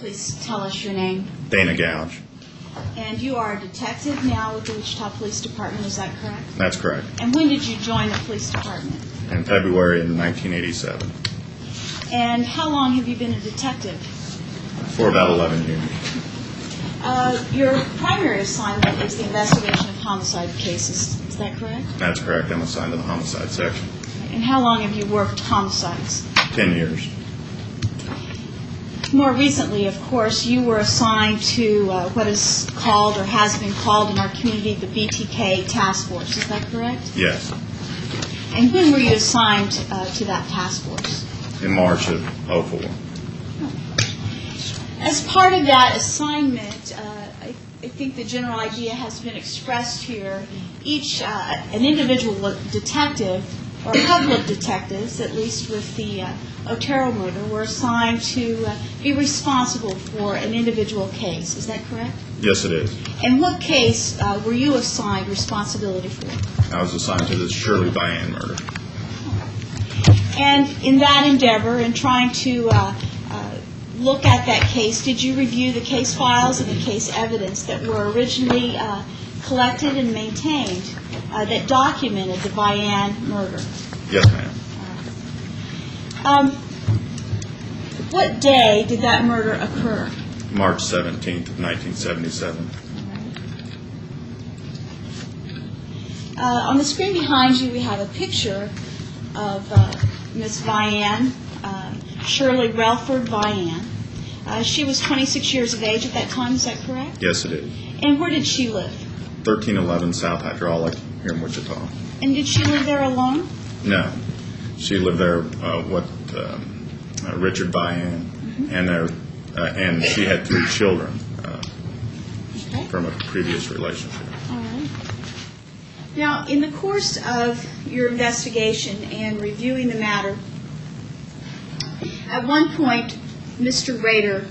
please tell us your name? Dana Gouge. And you are a detective now with the Wichita Police Department, is that correct? That's correct. And when did you join the police department? In February of 1987. And how long have you been a detective? For about 11 years. Your primary assignment is the investigation of homicide cases, is that correct? That's correct. I'm assigned to the homicide section. And how long have you worked homicides? 10 years. More recently, of course, you were assigned to what is called or has been called in our community the BTK task force, is that correct? Yes. And when were you assigned to that task force? In March of 04. As part of that assignment, I think the general idea has been expressed here. An individual detective, or a couple of detectives, at least with the Otero murder, were assigned to be responsible for an individual case. Is that correct? Yes, it is. And what case were you assigned responsibility for? I was assigned to the Shirley Vian murder. And in that endeavor, in trying to look at that case, did you review the case files and the case evidence that were originally collected and maintained that documented the Vian murder? Yes, ma'am. What day did that murder occur? March 17th of 1977. On the screen behind you, we have a picture of Miss Vian, Shirley Vian. She was 26 years of age at that time, is that correct? Yes, it is. And where did she live? 1311 South Hydraulic here in Wichita. And did she live there alone? No. She lived there with Richard Vian, and she had 3 children from a previous relationship. All right. Now, in the course of your investigation and reviewing the matter, at one point, Mr. Rader,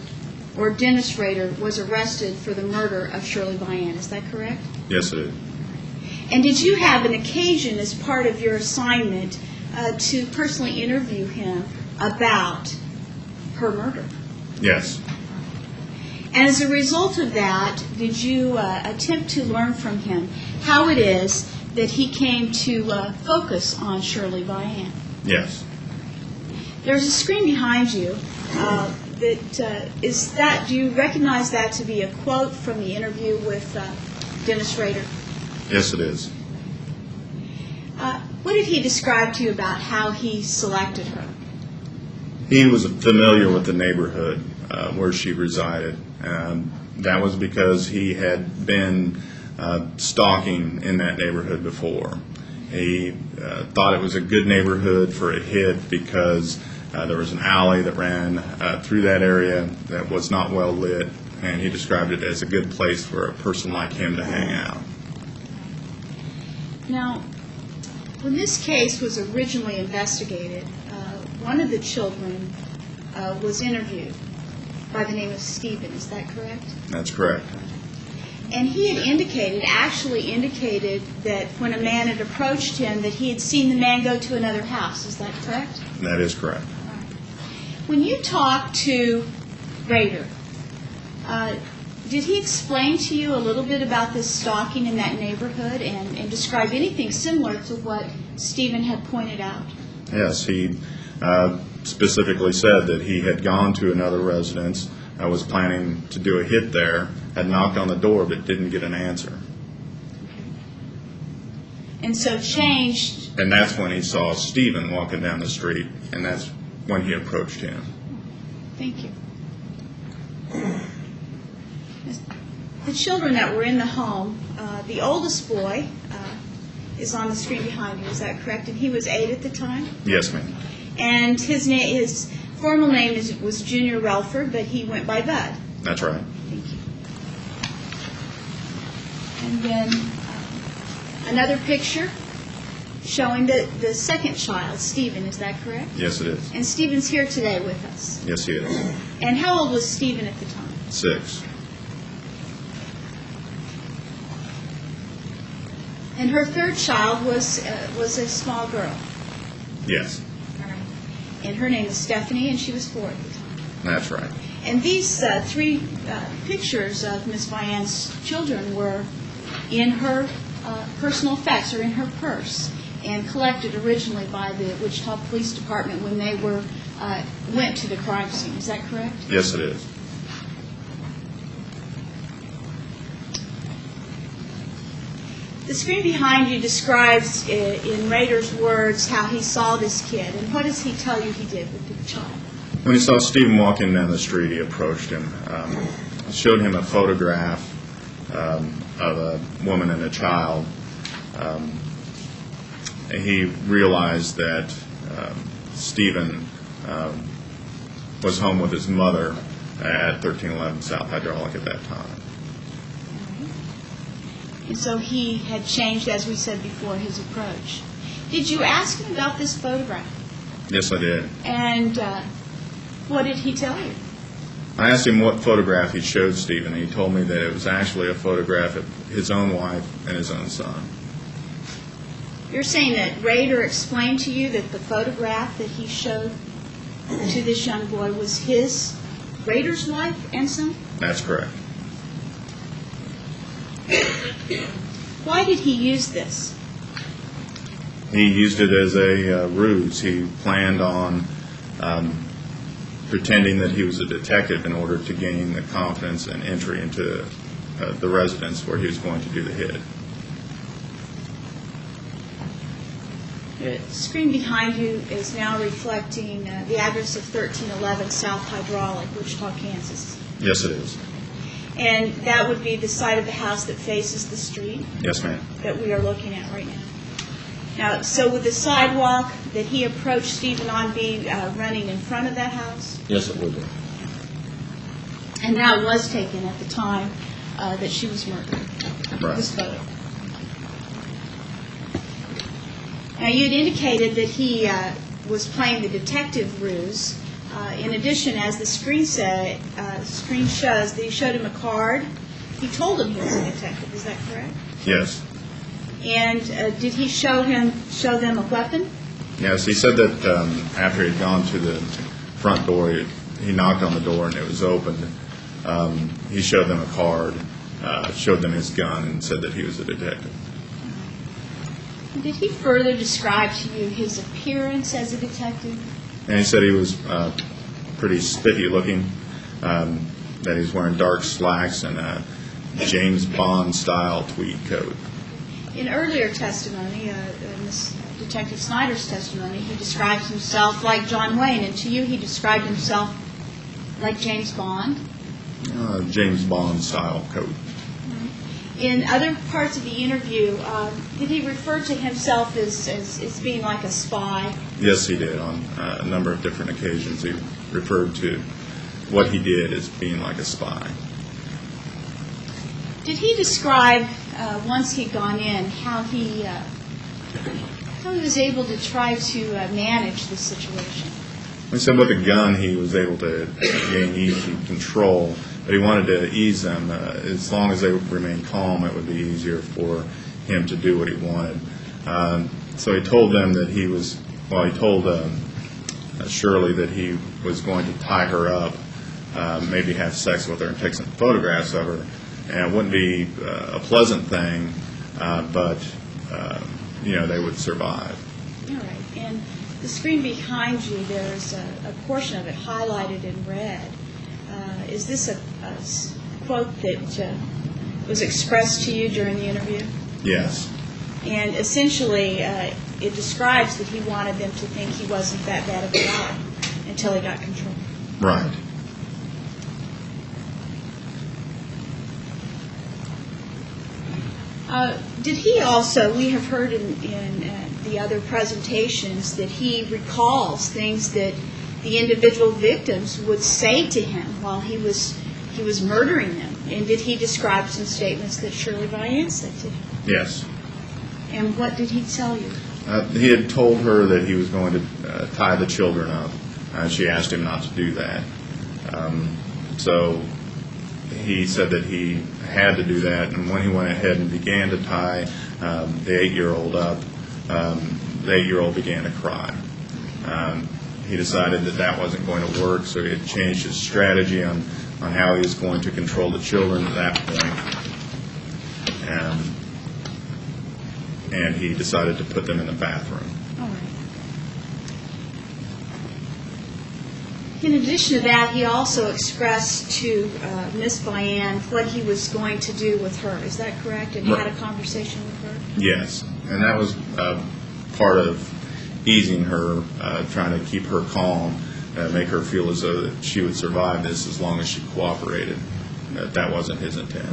or Dennis Rader, was arrested for the murder of Shirley Vian. Is that correct? Yes, it is. And did you have an occasion as part of your assignment to personally interview him about her murder? Yes. And as a result of that, did you attempt to learn from him how it is that he came to focus on Shirley Vian? Yes. There's a screen behind you do you recognize that to be a quote from the interview with Dennis Rader? Yes, it is. What did he describe to you about how he selected her? He was familiar with the neighborhood where she resided. That was because he had been stalking in that neighborhood before. He thought it was a good neighborhood for a hit because there was an alley that ran through that area that was not well lit, and he described it as a good place for a person like him to hang out. Now, when this case was originally investigated, one of the children was interviewed by the name of Stephen. Is that correct? That's correct. And he had actually indicated that when a man had approached him that he had seen the man go to another house. Is that correct? That is correct. When you talked to Rader, did he explain to you a little bit about this stalking in that neighborhood and describe anything similar to what Stephen had pointed out? Yes, he specifically said that he had gone to another residence, was planning to do a hit there, had knocked on the door but didn't get an answer. And so changed. And that's when he saw Stephen walking down the street, and that's when he approached him. Thank you. The children that were in the home, the oldest boy is on the screen behind you, is that correct? And he was 8 at the time? Yes, ma'am. And his formal name was Junior Relford, but he went by Bud. That's right. Thank you. And then another picture showing the second child, Stephen. Is that correct? Yes, it is. And Stephen's here today with us. Yes, he is. And how old was Stephen at the time? 6. And her third child was a small girl. Yes. All right. And her name was Stephanie, and she was 4 at the time. That's right. And these three pictures of Ms. Vian's children were in her personal effects, or in her purse, and collected originally by the Wichita Police Department when they went to the crime scene. Is that correct? Yes, it is. The screen behind you describes, in Rader's words, how he saw this kid. And what does he tell you he did with the child? When he saw Stephen walking down the street, he approached him, showed him a photograph of a woman and a child. He realized that Stephen was home with his mother at 1311 South Hydraulic at that time. And so he had changed, as we said before, his approach. Did you ask him about this photograph? Yes, I did. And what did he tell you? I asked him what photograph he showed Stephen, and he told me that it was actually a photograph of his own wife and his own son. You're saying that Rader explained to you that the photograph that he showed to this young boy was his, Rader's wife and son? That's correct. Why did he use this? He used it as a ruse. He planned on pretending that he was a detective in order to gain the confidence and entry into the residence where he was going to do the hit. The screen behind you is now reflecting the address of 1311 South Hydraulic, Wichita, Kansas. Yes, it is. And that would be the side of the house that faces the street? Yes, ma'am. That we are looking at right now. Now, so would the sidewalk that he approached Stephen on be running in front of that house? Yes, it would be. And that was taken at the time that she was murdered. Right. This photo. Now, you had indicated that he was playing the detective ruse. In addition, as the screen shows, that he showed him a card. He told him he was a detective. Is that correct? Yes. And did he show them a weapon? Yes, he said that after he had gone to the front door, he knocked on the door and it was opened. He showed them a card, showed them his gun, and said that he was a detective. Did he further describe to you his appearance as a detective? And he said he was pretty spiffy looking, that he's wearing dark slacks and a James Bond style tweed coat. In earlier testimony, in this Detective Snyder's testimony, he describes himself like John Wayne, and to you he described himself like James Bond? James Bond style coat. In other parts of the interview, did he refer to himself as being like a spy? Yes, he did. On a number of different occasions, he referred to what he did as being like a spy. Did he describe, once he'd gone in, how he was able to try to manage the situation? He said with a gun he was able to gain easy control, but he wanted to ease them. As long as they remained calm, it would be easier for him to do what he wanted. So he told them that he told Shirley that he was going to tie her up, maybe have sex with her and take some photographs of her. And it wouldn't be a pleasant thing, but they would survive. All right. And the screen behind you, there's a portion of it highlighted in red. Is this a quote that was expressed to you during the interview? Yes. And essentially, it describes that he wanted them to think he wasn't that bad of a guy until he got control. Right. Did he also, we have heard in the other presentations that he recalls things that the individual victims would say to him while he was murdering them. And did he describe some statements that Shirley Vian said to him? Yes. And what did he tell you? He had told her that he was going to tie the children up. She asked him not to do that. So he said that he had to do that, and when he went ahead and began to tie the 8-year-old up, the 8-year-old began to cry. he decided that that wasn't going to work, so he had changed his strategy on how he was going to control the children at that point. And he decided to put them in the bathroom. All right. In addition to that, he also expressed to Miss Vian what he was going to do with her. Is that correct? And he had a conversation with her? Yes, and that was part of easing her, trying to keep her calm, make her feel as though that she would survive this as long as she cooperated. That wasn't his intent.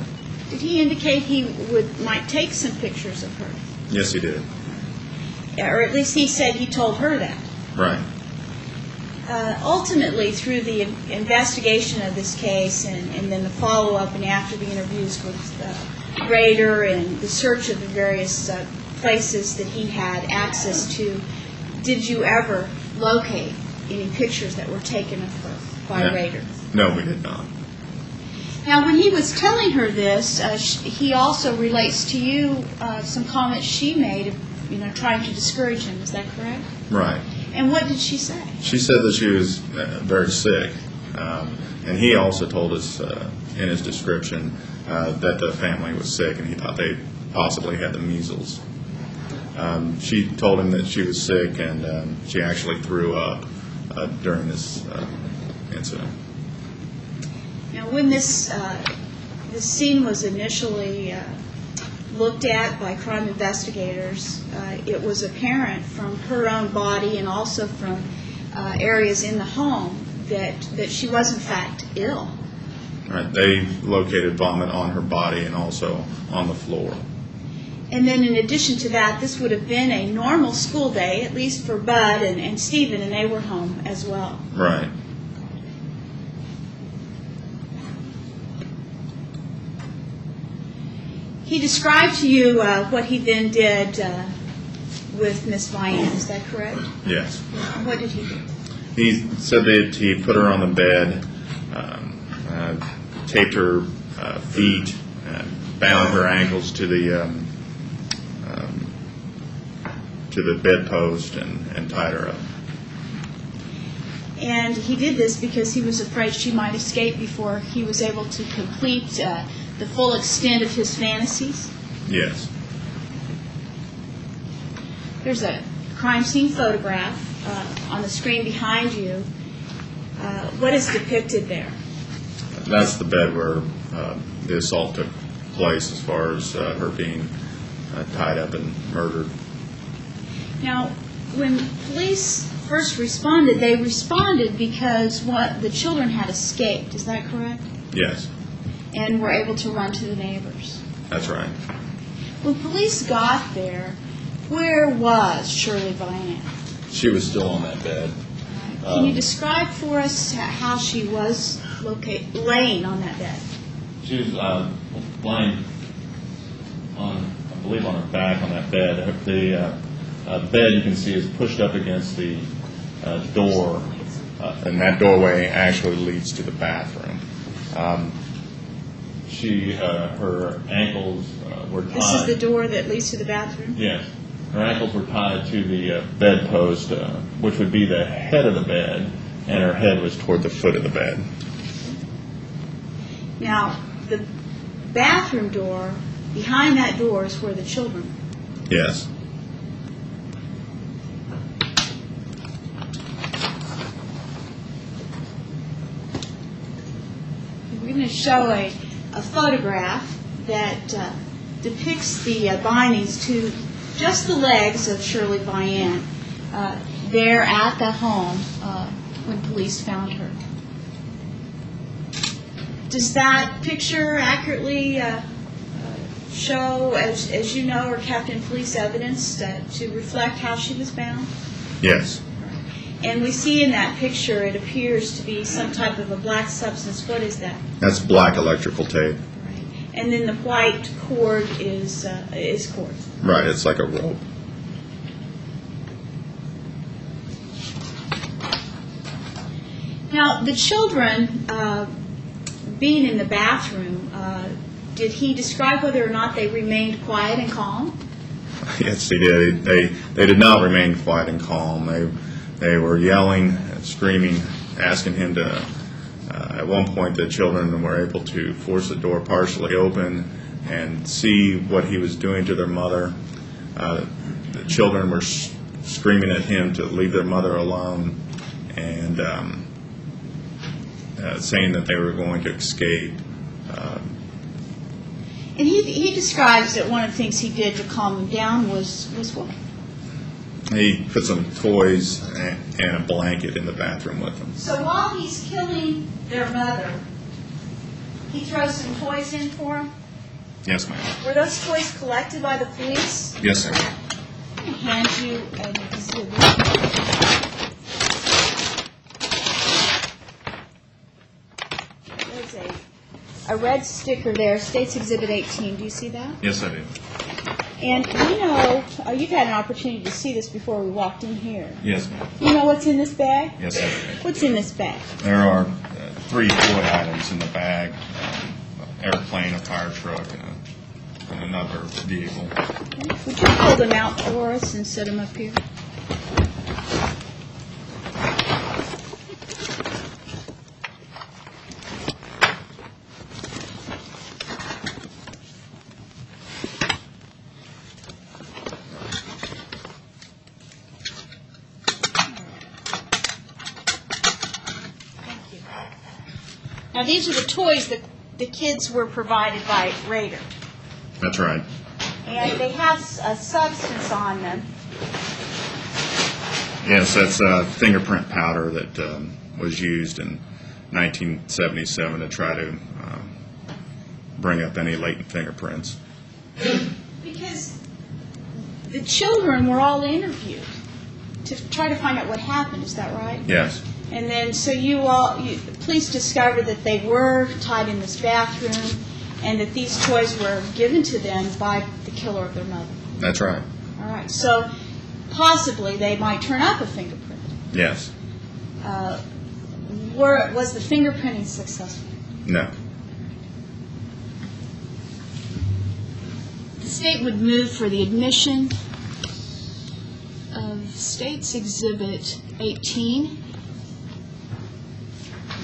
Did he indicate he might take some pictures of her? Yes, he did. Or at least he said he told her that. Right. Ultimately, through the investigation of this case and then the follow-up and after the interviews with Rader and the search of the various places that he had access to, did you ever locate any pictures that were taken of her by Rader? No, we did not. Now, when he was telling her this, he also relates to you some comments she made, trying to discourage him. Is that correct? Right. And what did she say? She said that she was very sick, and he also told us in his description that the family was sick, and he thought they possibly had the measles. She told him that she was sick, and she actually threw up during this incident. Now, when this scene was initially looked at by crime investigators, it was apparent from her own body and also from areas in the home that she was in fact ill. Right. They located vomit on her body and also on the floor. And then in addition to that, this would have been a normal school day, at least for Bud and Stephen, and they were home as well. Right. He described to you what he then did with Miss Vian. Is that correct? Yes. What did he do? He said that he put her on the bed, taped her feet, bound her ankles to the bedpost, and tied her up. And he did this because he was afraid she might escape before he was able to complete the full extent of his fantasies? Yes. There's a crime scene photograph on the screen behind you. What is depicted there? That's the bed where the assault took place, as far as her being tied up and murdered. Now, when police first responded, they responded because the children had escaped. Is that correct? Yes. And were able to run to the neighbors. That's right. When police got there, where was Shirley Vian? She was still on that bed. Can you describe for us how she was laying on that bed? She was lying on, I believe, on her back on that bed. The bed, you can see, is pushed up against the door. And that doorway actually leads to the bathroom. Her ankles were tied. This is the door that leads to the bathroom? Yes. Her ankles were tied to the bedpost, which would be the head of the bed, and her head was toward the foot of the bed. Now, the bathroom door, behind that door is where the children were. Yes. We're going to show a photograph that depicts the bindings to just the legs of Shirley Vian there at the home when police found her. Does that picture accurately show, as you know, or kept in police evidence to reflect how she was bound? Yes. And we see in that picture it appears to be some type of a black substance. What is that? That's black electrical tape. Right. And then the white cord is cord. Right, it's like a rope. Now, the children being in the bathroom, did he describe whether or not they remained quiet and calm? Yes, he did. They did not remain quiet and calm. They were yelling. screaming, asking him to, at one point the children were able to force the door partially open and see what he was doing to their mother. The children were screaming at him to leave their mother alone and saying that they were going to escape. And he describes that one of the things he did to calm them down was what? He put some toys and a blanket in the bathroom with them. So while he's killing their mother, he throws some toys in for them? Yes, ma'am. Were those toys collected by the police? Yes, sir. I'm going to hand you an exhibit. There's a red sticker there, States Exhibit 18. Do you see that? Yes, I do. And you know, you've had an opportunity to see this before we walked in here. Yes, ma'am. You know what's in this bag? Yes, I do. What's in this bag? There are 3 toy items in the bag: airplane, a fire truck, and another vehicle. Would you pull them out for us and set them up here? Now, these are the toys that the kids were provided by Rader. That's right. And they have a substance on them. Yes, that's fingerprint powder that was used in 1977 to try to bring up any latent fingerprints. Because the children were all interviewed to try to find out what happened. Is that right? Yes. And then, so the police discovered that they were tied in this bathroom and that these toys were given to them by the killer of their mother. That's right. All right. So possibly they might turn up a fingerprint. Yes. Was the fingerprinting successful? No. The state would move for the admission of State's Exhibit 18.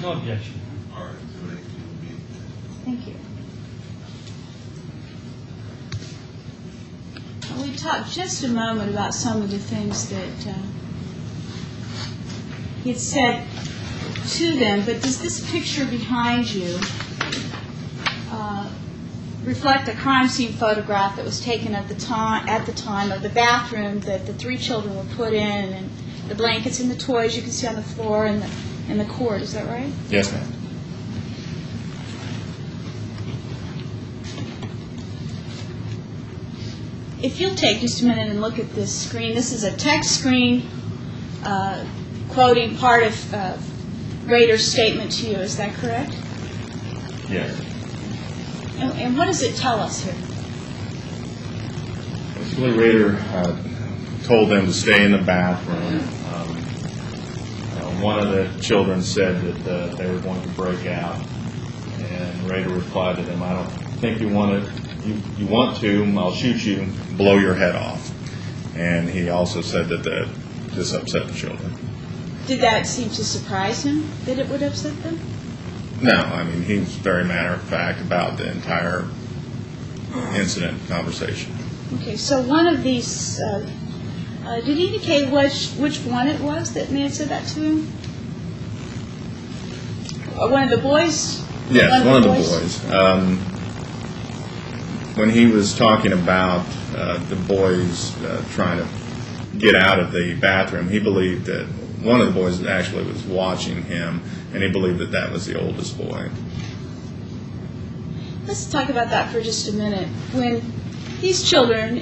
No objection. Thank you. We talked just a moment about some of the things that he had said to them, but does this picture behind you reflect a crime scene photograph that was taken at the time of the bathroom that the 3 children were put in, and the blankets and the toys you can see on the floor and the cord? Is that right? Yes, ma'am. If you'll take just a minute and look at this screen, this is a text screen quoting part of Rader's statement to you. Is that correct? Yes. And what does it tell us here? Basically, Rader told them to stay in the bathroom. One of the children said that they were going to break out, and Rader replied to them, "I don't think you want to, I'll shoot you, blow your head off." And he also said that this upset the children. Did that seem to surprise him, that it would upset them? No, I mean, he was very matter of fact about the entire incident conversation. Okay, so one of these, did he indicate which one it was that may have said that to him? One of the boys? Yes, one of the boys. When he was talking about the boys trying to get out of the bathroom, he believed that one of the boys actually was watching him, and he believed that that was the oldest boy. Let's talk about that for just a minute. When these children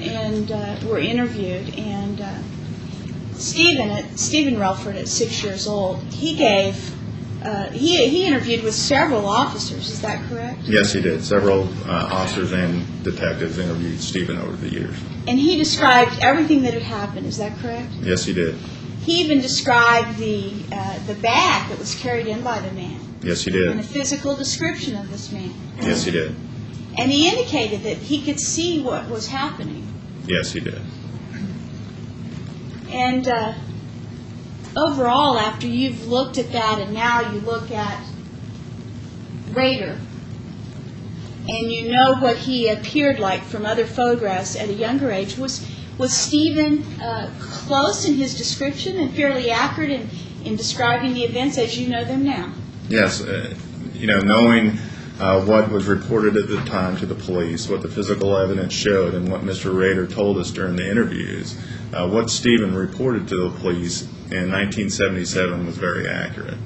were interviewed, and Stephen Relford, at 6 years old, he interviewed with several officers. Is that correct? Yes, he did. Several officers and detectives interviewed Stephen over the years. And he described everything that had happened. Is that correct? Yes, he did. He even described the bag that was carried in by the man. Yes, he And a did. physical description of this man. Yes, he did. And he indicated that he could see what was happening. Yes, he did. And overall, after you've looked at that and now you look at Rader, and you know what he appeared like from other photographs at a younger age, was Stephen close in his description and fairly accurate in describing the events as you know them now? Yes, knowing what was reported at the time to the police, what the physical evidence showed, and what Mr. Rader told us during the interviews, what Stephen reported to the police in 1977 was very accurate.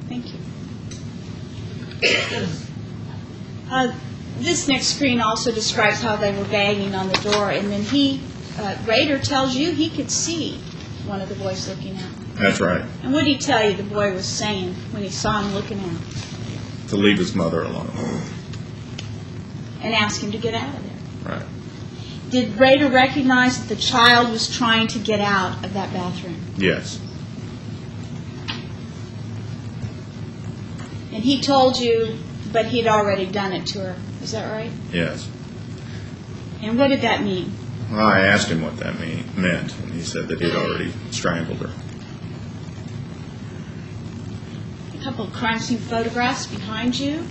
Thank you. This next screen also describes how they were banging on the door, and then Rader tells you he could see one of the boys looking out. That's right. And what did he tell you the boy was saying when he saw him looking out? To leave his mother alone. And ask him to get out of there. Right. Did Rader recognize that the child was trying to get out of that bathroom? Yes. And he told you, but he'd already done it to her. Is that right? Yes. And what did that mean? Well, I asked him what that meant, and he said that he'd already strangled her. A couple of crime scene photographs behind you.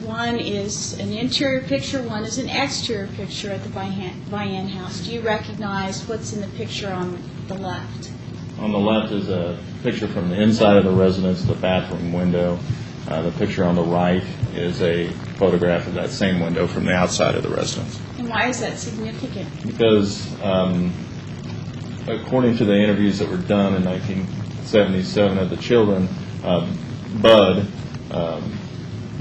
One is an interior picture, one is an exterior picture at the Vian house. Do you recognize what's in the picture on the left? On the left is a picture from the inside of the residence, the bathroom window. The picture on the right is a photograph of that same window from the outside of the residence. And why is that significant? Because according to the interviews that were done in 1977 of the children, Bud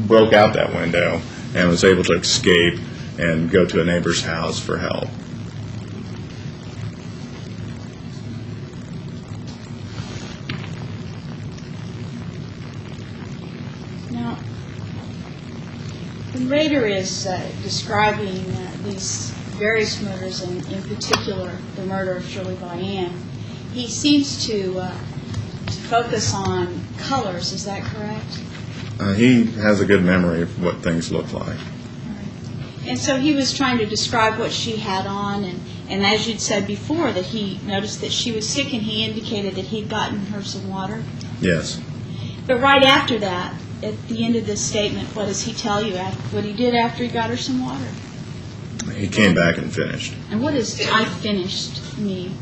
broke out that window and was able to escape and go to a neighbor's house for help. Now, when Rader is describing these various murders, and in particular the murder of Shirley Vian, he seems to focus on colors. Is that correct? He has a good memory of what things look like. And so he was trying to describe what she had on, and as you'd said before, that he noticed that she was sick, and he indicated that he'd gotten her some water. Yes. But right after that, at the end of this statement, what does he tell you what he did after he got her some water? He came back and finished. And what does "I finished" mean?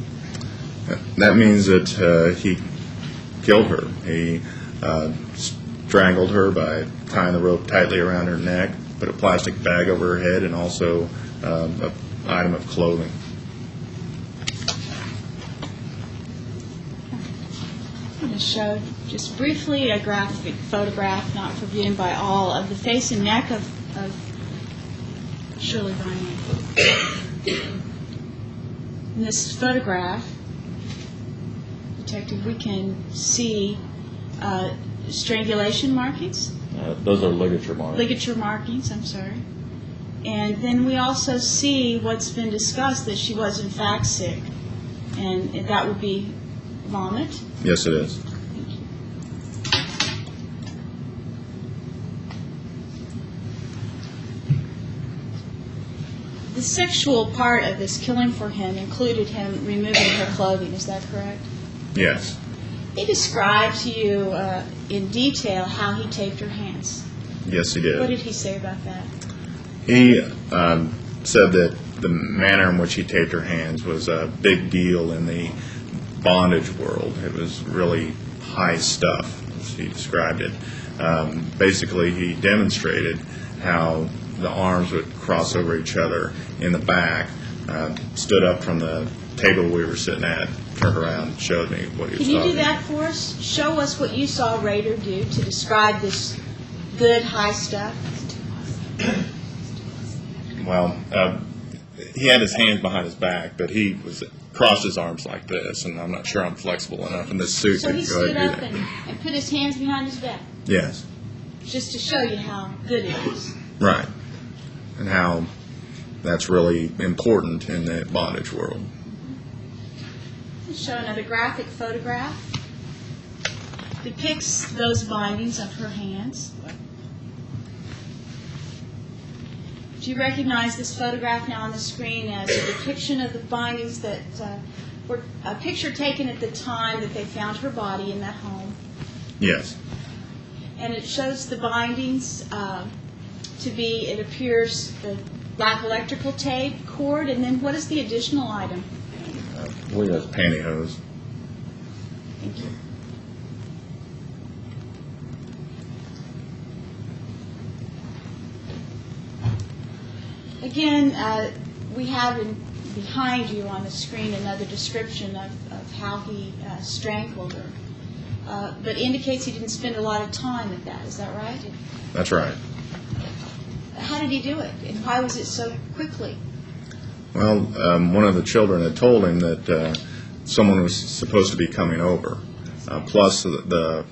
That means that he killed her. He strangled her by tying the rope tightly around her neck, put a plastic bag over her head, and also an item of clothing. I'm going to show just briefly a graphic photograph, not reviewed by all, of the face and neck of Shirley Vian. In this photograph, Detective, we can see strangulation markings. Those are ligature marks. Ligature markings, I'm sorry. And then we also see what's been discussed, that she was in fact sick. And that would be vomit. Yes, it is. The sexual part of this killing for him included him removing her clothing. Is that correct? Yes. He described to you in detail how he taped her hands. Yes, he did. What did he say about that? He said that the manner in which he taped her hands was a big deal in the bondage world. It was really high stuff, as he described it. Basically, he demonstrated how the arms would cross over each other in the back, stood up from the table we were sitting at, turned around and showed me what he was Can you talking do that for us? Show us what you saw Rader do to describe this good high stuff. Well, he had his hands behind his back, but he crossed his arms like this, and I'm not sure I'm flexible enough in this suit So to he go stood ahead up and do that. and put his hands behind his back, Yes, just to show you how good it is. right, and how that's really important in the bondage world. Let's show another graphic photograph. Depicts those bindings of her hands. Do you recognize this photograph now on the screen as a depiction of the bindings that A picture taken at the time that they found her body in that home. Yes. And it shows the bindings to be, it appears, the black electrical tape, cord, and then what is the additional item? I believe that's Pantyhose. Thank you. Again, we have behind you on the screen another description of how he strangled her, but indicates he didn't spend a lot of time at that. Is that right? That's right. How did he do it, and why was it so quickly? Well, one of the children had told him that someone was supposed to be coming over. Plus the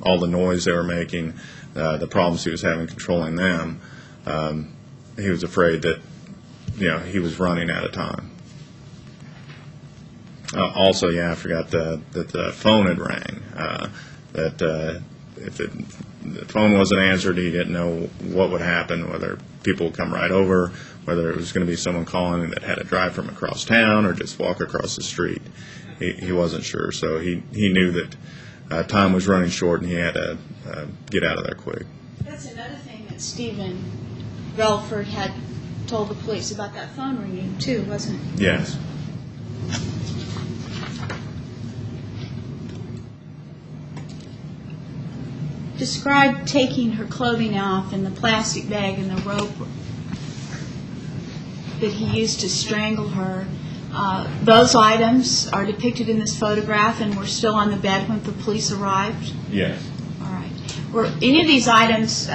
all the noise they were making, the problems he was having controlling them. He was afraid that he was running out of time. Also, I forgot that the phone had rang. That if the phone wasn't answered, he didn't know what would happen, whether people would come right over, whether it was going to be someone calling that had to drive from across town or just walk across the street. He wasn't sure, so he knew that time was running short and he had to get out of there quick. That's another thing that Stephen Relford had told the police about that phone ringing too, wasn't it? Yes. Describe taking her clothing off and the plastic bag and the rope that he used to strangle her. Those items are depicted in this photograph and were still on the bed when the police arrived? Yes. All right. Were any of these items,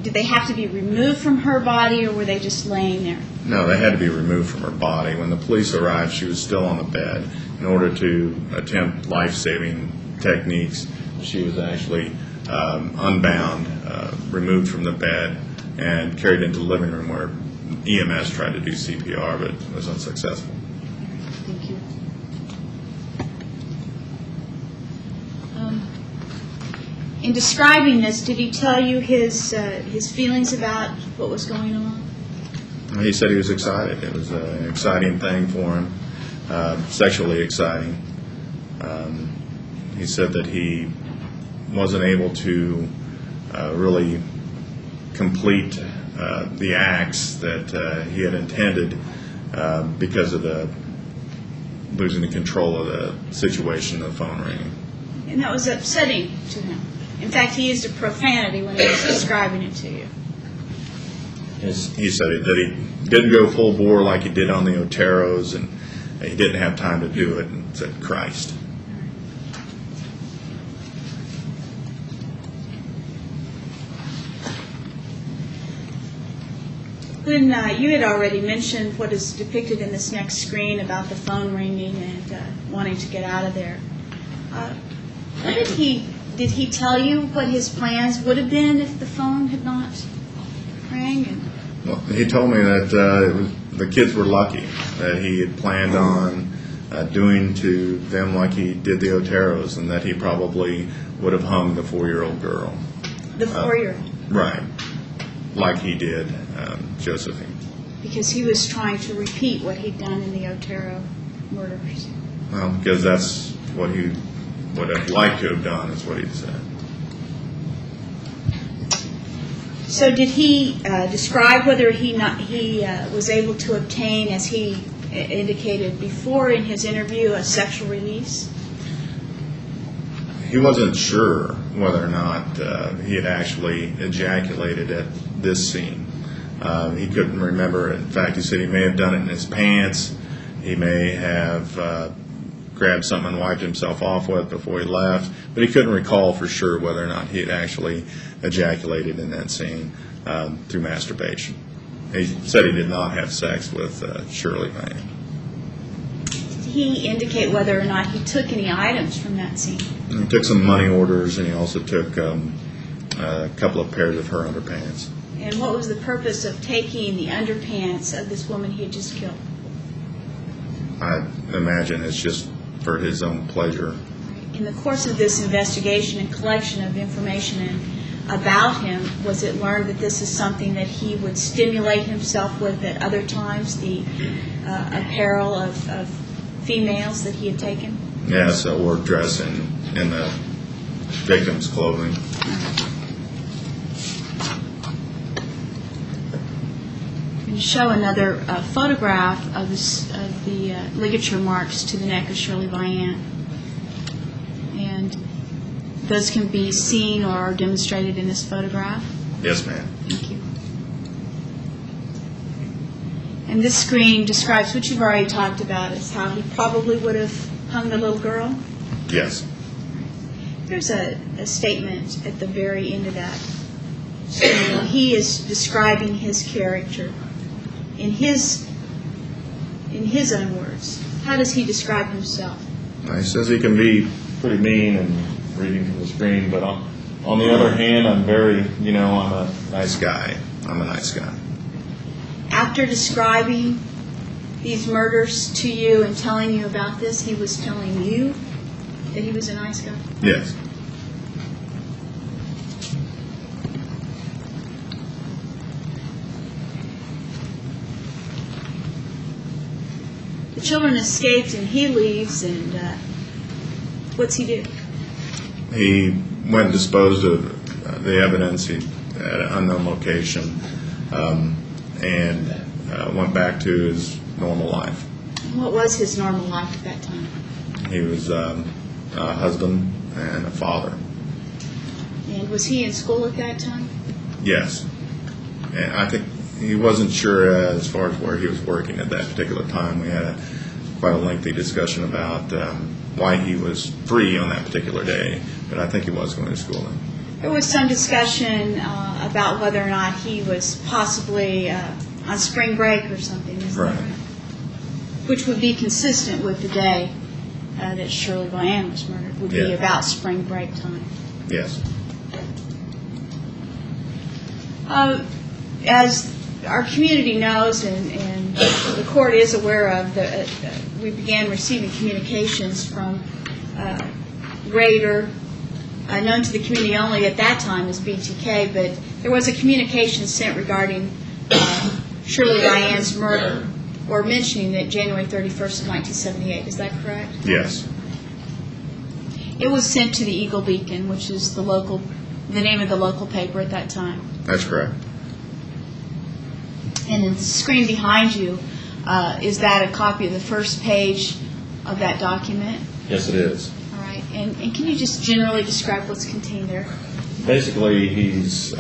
did they have to be removed from her body or were they just laying there? No, they had to be removed from her body. When the police arrived, she was still on the bed. In order to attempt life-saving techniques, she was actually unbound, removed from the bed, and carried into the living room where EMS tried to do CPR, but was unsuccessful. Thank you. In describing this, did he tell you his feelings about what was going on? He said he was excited. It was an exciting thing for him, sexually exciting. He said that he wasn't able to really complete the acts that he had intended because of the losing the control of the situation, the phone ringing. And that was upsetting to him. In fact, he used a profanity when he was describing it to you. He said that he didn't go full bore like he did on the Oteros, and he didn't have time to do it, and said, Christ. When you had already mentioned what is depicted in this next screen about the phone ringing and wanting to get out of there, did he tell you what his plans would have been if the phone had not rang? Well, he told me that the kids were lucky, that he had planned on doing to them like he did the Oteros, and that he probably would have hung the 4-year-old girl. The 4-year-old? Right, like he did Josephine. Because he was trying to repeat what he'd done in the Otero murders. Well, because that's what he would have liked to have done, is what he said. So did he describe whether he was able to obtain, as he indicated before in his interview, a sexual release? He wasn't sure whether or not he had actually ejaculated at this scene. He couldn't remember. In fact, he said he may have done it in his pants. He may have grabbed something and wiped himself off with before he left, but he couldn't recall for sure whether or not he had actually ejaculated in that scene through masturbation. He said he did not have sex with Shirley Vian. Did he indicate whether or not he took any items from that scene? He took some money orders, and he also took a couple of pairs of her underpants. And what was the purpose of taking the underpants of this woman he had just killed? I imagine it's just for his own pleasure. In the course of this investigation and collection of information and about him? Was it learned that this is something that he would stimulate himself with at other times, the apparel of females that he had taken? Yes, or dress in the victim's clothing. And show another photograph of the ligature marks to the neck of Shirley Vian. And those can be seen or are demonstrated in this photograph. Yes, ma'am. Thank you. And this screen describes what you've already talked about, is how he probably would have hung the little girl. Yes. There's a statement at the very end of that. So he is describing his character in his own words. How does he describe himself? He says he can be pretty mean and reading from the screen, but on the other hand, I'm a nice guy. I'm a nice guy. After describing these murders to you and telling you about this, he was telling you that he was a nice guy? Yes. The children escaped and he leaves, and what's he do? He went and disposed of the evidence at an unknown location and went back to his normal life. What was his normal life at that time? He was a husband and a father. And was he in school at that time? Yes. And I think he wasn't sure as far as where he was working at that particular time. We had quite a lengthy discussion about why he was free on that particular day, but I think he was going to school then. There was some discussion about whether or not he was possibly on spring break or something, isn't Right. that right? Which would be consistent with the day that Shirley Vian was murdered, would be Yeah. about spring break time. Yes. As our community knows and the court is aware of, we began receiving communications from Rader, known to the community only at that time as BTK, but there was a communication sent regarding Shirley Vian's murder, or mentioning that January 31st of 1978. Is that correct? Yes. It was sent to the Eagle Beacon, which is the name of the local paper at that time. That's correct. And in the screen behind you, is that a copy of the first page of that document? Yes, it is. All right. And can you just generally describe what's contained there? Basically, he's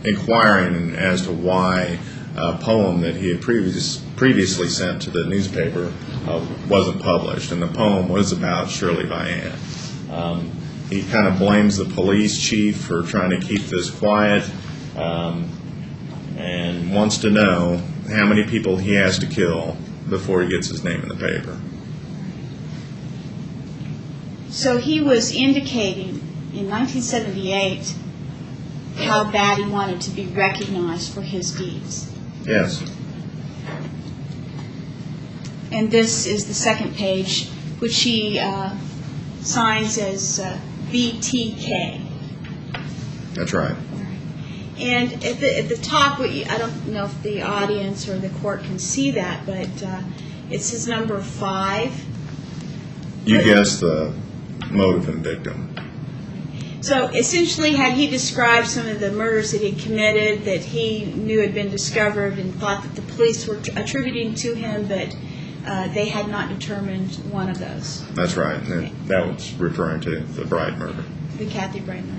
Inquiring as to why a poem that he had previously sent to the newspaper wasn't published, and the poem was about Shirley Vian. He kind of blames the police chief for trying to keep this quiet, and wants to know how many people he has to kill before he gets his name in the paper. So he was indicating in 1978 how bad he wanted to be recognized for his deeds. Yes. And this is the second page, which he signs as BTK. That's right. And at the top, I don't know if the audience or the court can see that, but it says number 5. You guessed the motive and victim. So essentially, had he described some of the murders that he committed that he knew had been discovered and thought that the police were attributing to him, but they had not determined one of those? That's right. And that was referring to the Bright murder. The Kathy Bright murder.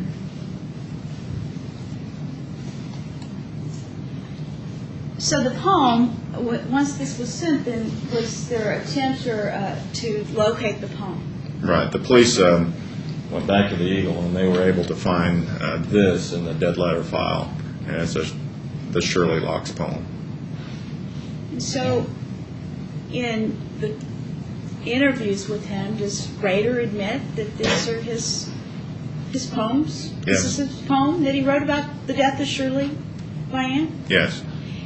So the poem, once this was sent, then was there attempts to locate the poem? Right. The police went back to the Eagle, and they were able to find this in the dead letter file, and it's the Shirley Locke's poem. And so in the interviews with him, does Rader admit that these are his poems? Yes. This is his poem that he wrote about the death of Shirley Vian? Yes.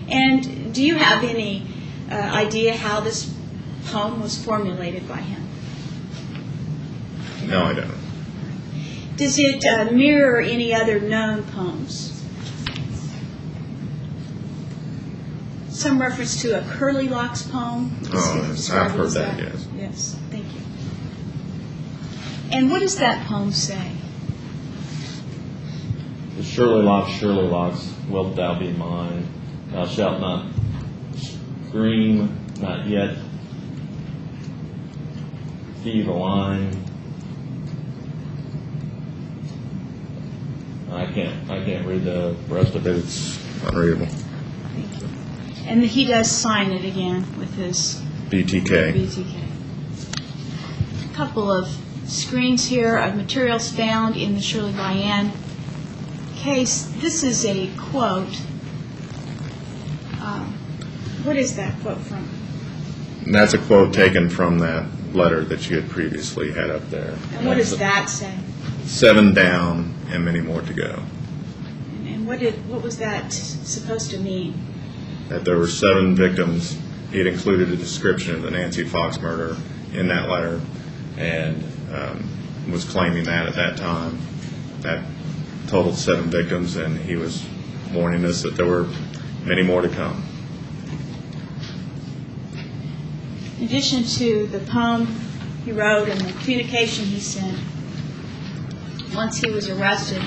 And do you have any idea how this poem was formulated by him? No, I don't. Does it mirror any other known poems? Some reference to a Curly Locks poem? I've heard that, yes. Yes, thank you. And what does that poem say? Shirley locks, wilt thou be mine? Thou shalt not scream, not yet thieve a line. I can't read the rest of it. It's unreadable. Thank you. And he does sign it again with his BTK. BTK. A couple of screens here of materials found in the Shirley Vian case. This is a quote. What is that quote from? And that's a quote taken from that letter that you had previously had up there. And what does that say? 7 down and many more to go. And what was that supposed to mean? That there were 7 victims. He had included a description of the Nancy Fox murder in that letter, and was claiming that at that time. That totaled 7 victims, and he was warning us that there were many more to come. In addition to the poem he wrote and the communication he sent, once he was arrested,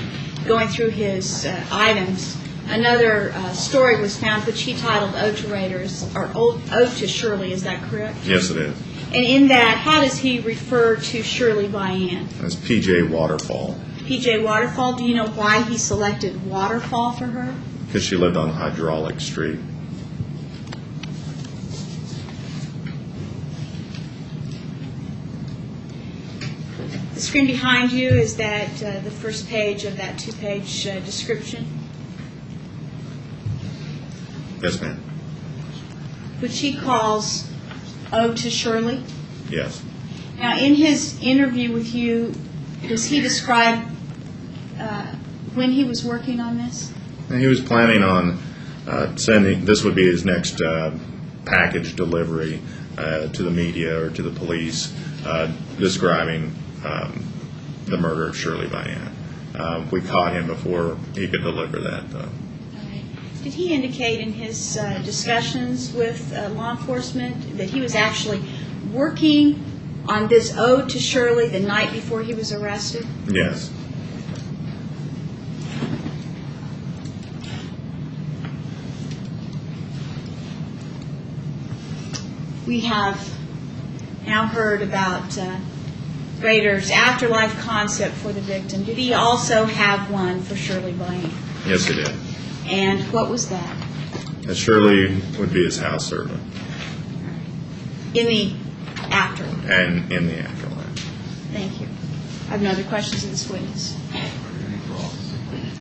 going through his items, another story was found which he titled Ode to Raiders, or Ode to Shirley, is that correct? Yes, it is. And in that, how does he refer to Shirley Vian? That's P.J. Waterfall, P.J. Waterfall, do you know why he selected Waterfall for her? because she lived on Hydraulic Street. The screen behind you, is that the first page of that 2-page description, Yes, ma'am. which he calls Ode to Shirley? Yes. Now, in his interview with you, does he describe when he was working on this? And he was planning on sending, this would be his next package delivery to the media or to the police, describing the murder of Shirley Vian. We caught him before he could deliver that, though. All right. Did he indicate in his discussions with law enforcement that he was actually working on this Ode to Shirley the night before he was arrested? Yes. We have now heard about Rader's afterlife concept for the victim. Did he also have one for Shirley Vian? Yes, he did. And what was that? And Shirley would be his house servant. In the afterlife. And in the afterlife. Thank you. I have no other questions of this witness.